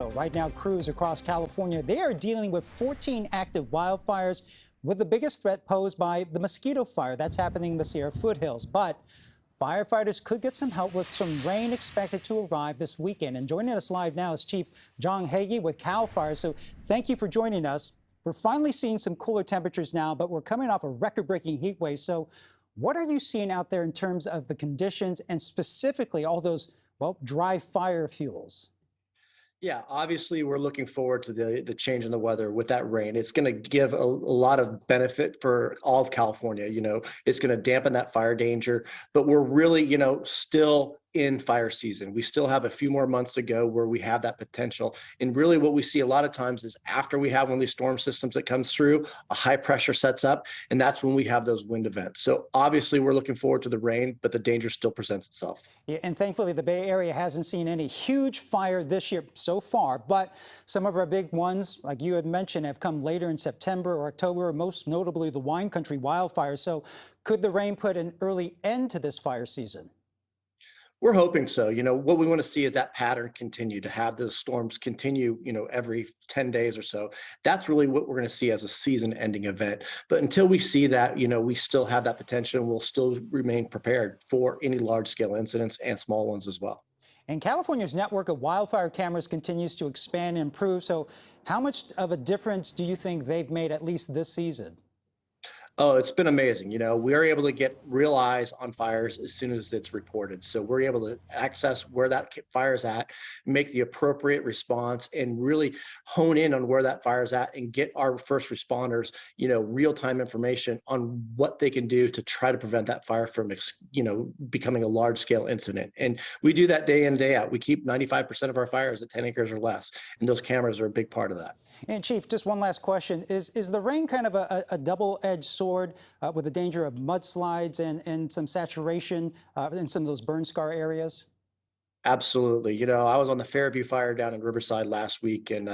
Right now, crews across California, they are dealing with 14 active wildfires, with the biggest threat posed by the mosquito fire that's happening in the Sierra foothills. But firefighters could get some help with some rain expected to arrive this weekend. And joining us live now is Chief Jon Heggie with CAL FIRE. So thank you for joining us. We're finally seeing some cooler temperatures now, but we're coming off a record-breaking heat wave. So what are you seeing out there in terms of the conditions and specifically all those, well, dry fire fuels? Yeah, obviously we're looking forward to the change in the weather with that rain. It's going to give a lot of benefit for all of California. It's going to dampen that fire danger, but we're really, still in fire season. We still have a few more months to go where we have that potential. And really what we see a lot of times is after we have one of these storm systems that comes through, a high pressure sets up, and that's when we have those wind events. So obviously we're looking forward to the rain, but the danger still presents itself. Yeah, and thankfully, the Bay Area hasn't seen any huge fire this year so far, but some of our big ones, like you had mentioned, have come later in September or October, most notably the wine country wildfires. So could the rain put an early end to this fire season? We're hoping so. What we want to see is that pattern continue to have those storms continue, every 10 days or so. That's really what we're going to see as a season ending event. But until we see that, we still have that potential and we'll still remain prepared for any large scale incidents and small ones as well. And California's network of wildfire cameras continues to expand and improve. So how much of a difference do you think they've made, at least this season? Oh, it's been amazing. We're able to get real eyes on fires as soon as it's reported. So we're able to access where that fire is at, make the appropriate response, and really hone in on where that fire is at and get our first responders, real-time information on what they can do to try to prevent that fire from, becoming a large-scale incident. And we do that day in, day out. We keep 95% of our fires at 10 acres or less, and those cameras are a big part of that. And Chief, just one last question. Is the rain kind of a double-edged sword with the danger of mudslides and some saturation in some of those burn scar areas? Absolutely. I was on the Fairview fire down in Riverside last week, and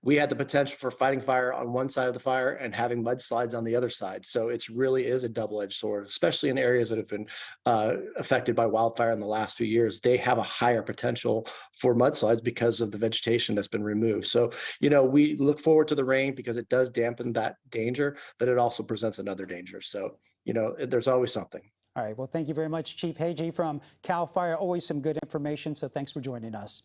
we had the potential for fighting fire on one side of the fire and having mudslides on the other side. So it's really is a double-edged sword, especially in areas that have been affected by wildfire in the last few years. They have a higher potential for mudslides because of the vegetation that's been removed. So, we look forward to the rain because it does dampen that danger, but it also presents another danger. So, there's always something. All right. Well, thank you very much, Chief Heggie from CAL FIRE. Always some good information. So thanks for joining us.